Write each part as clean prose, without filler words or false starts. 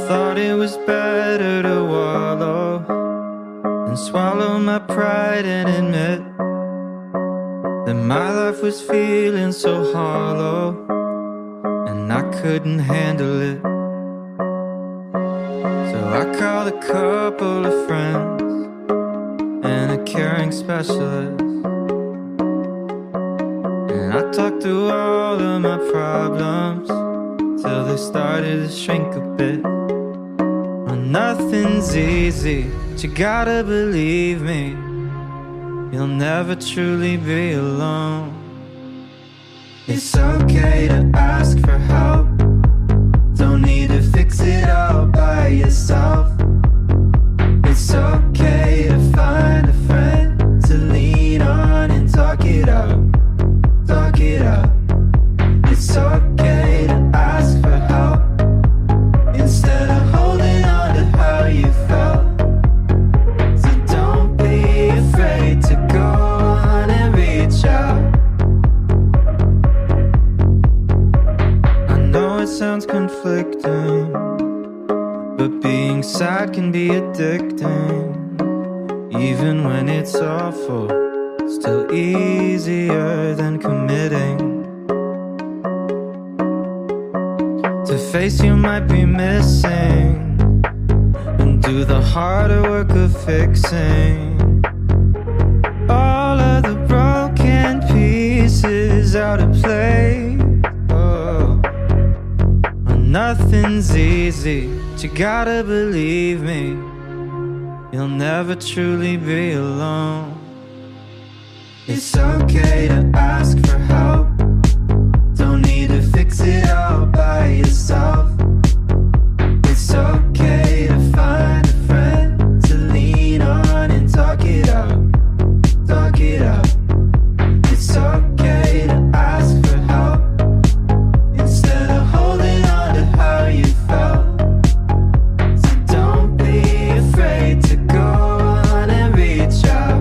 thought it was better to wallow and swallow my pride and admit that my life was feeling so hollow and I couldn't handle it. So I called a couple of friends and a caring specialist, and I talked through all of my problems till they started to shrink a bit. Well, nothing's easy, but you gotta believe me, you'll never truly be alone. It's okay to ask for help, don't need to fix it all by yourself. It's okay to find a friend to lean on and talk it out, talk it out. It's okay to ask for help instead of holding on to how you felt. So don't be afraid to go on and reach out. I know it sounds conflicting, but being sad can be addicting. Even when it's awful, still easier than committing to face you might be missing and do the harder work of fixing all of the broken pieces out of place. Oh, nothing's easy, but you gotta believe me, you'll never truly be alone. It's okay to ask for help, don't need to fix it all by yourself. It's okay to find a friend to lean on and talk it out, talk it out. It's okay to ask for help instead of holding on to how you felt. So don't be afraid to go on and reach out.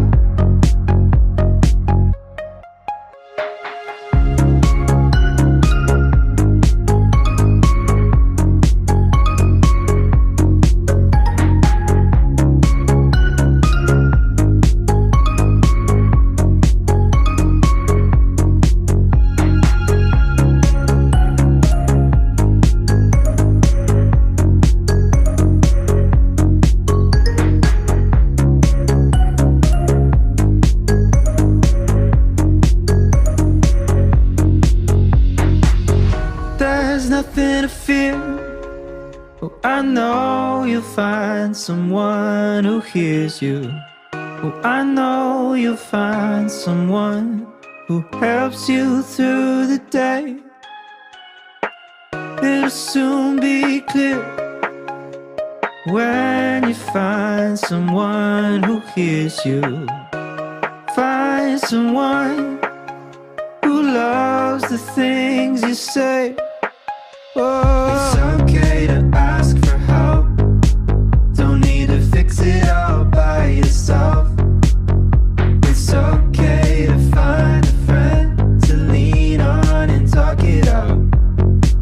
There's nothing to fear. Oh, I know you'll find someone who hears you. Oh, I know you'll find someone who helps you through the day. It'll soon be clear when you find someone who hears you. Find someone who loves the things you say. Oh. It's okay to ask for help, don't need to fix it all by yourself. It's okay to find a friend to lean on and talk it out,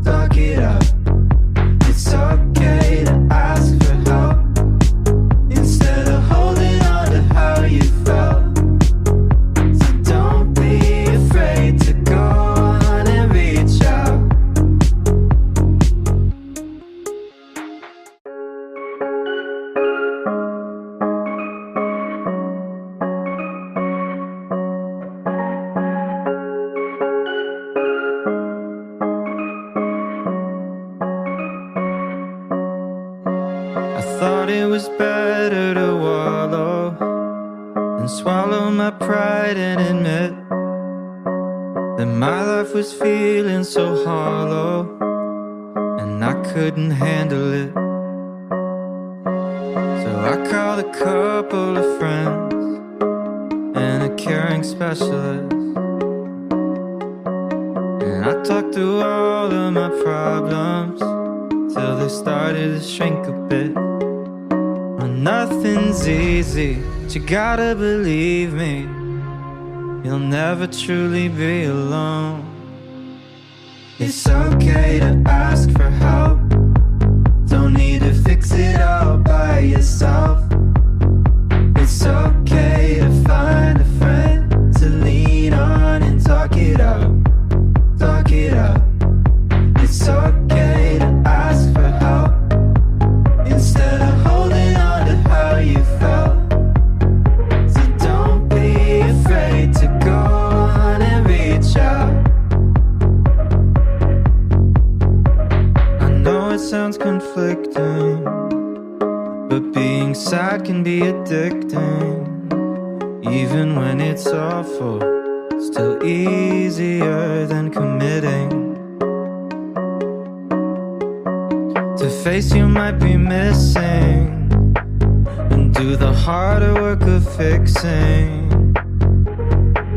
talk it out. It's okay to ask for help instead of holding on to how you felt. So don't be afraid to go on and reach out. I thought it was better to wallow and swallow my pride and admit that my life was feeling so hollow and I couldn't handle it. So I called a couple of friends and a caring specialist, and I talked through all of my problems till they started to shrink a bit. Well, nothing's easy, but you gotta believe me, you'll never truly be alone. It's okay to ask for help, don't need to conflicting, but being sad can be addicting. Even when it's awful, still easier than committing. To face you might be missing, and do the harder work of fixing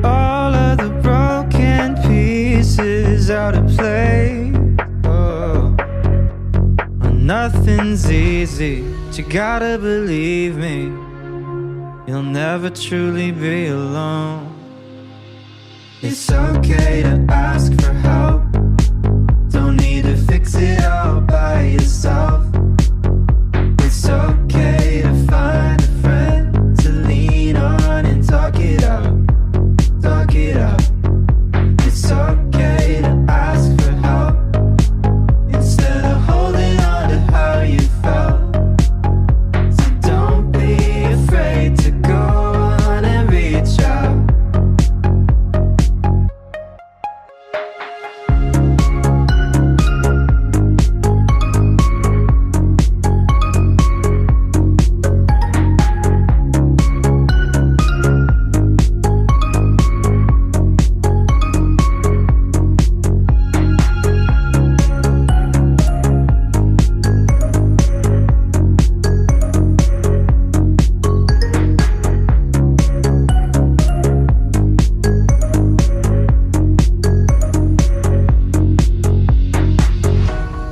all of the broken pieces out of play. Oh, nothing's easy, but you gotta believe me, you'll never truly be alone. It's okay to ask for help, don't need to fix it all by yourself. It's okay to find a friend to lean on and talk it out, talk it out. It's okay to ask for help instead of holding on to how you felt. So don't be afraid to go on and reach out.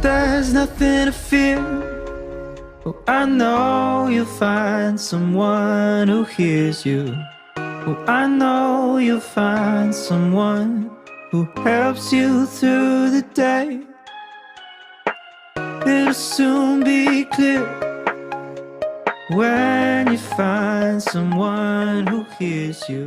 There's nothing to fear. Oh, I know you'll find someone who hears you. Oh, I know you'll find someone who helps you through the day. It'll soon be clear when you find someone who hears you.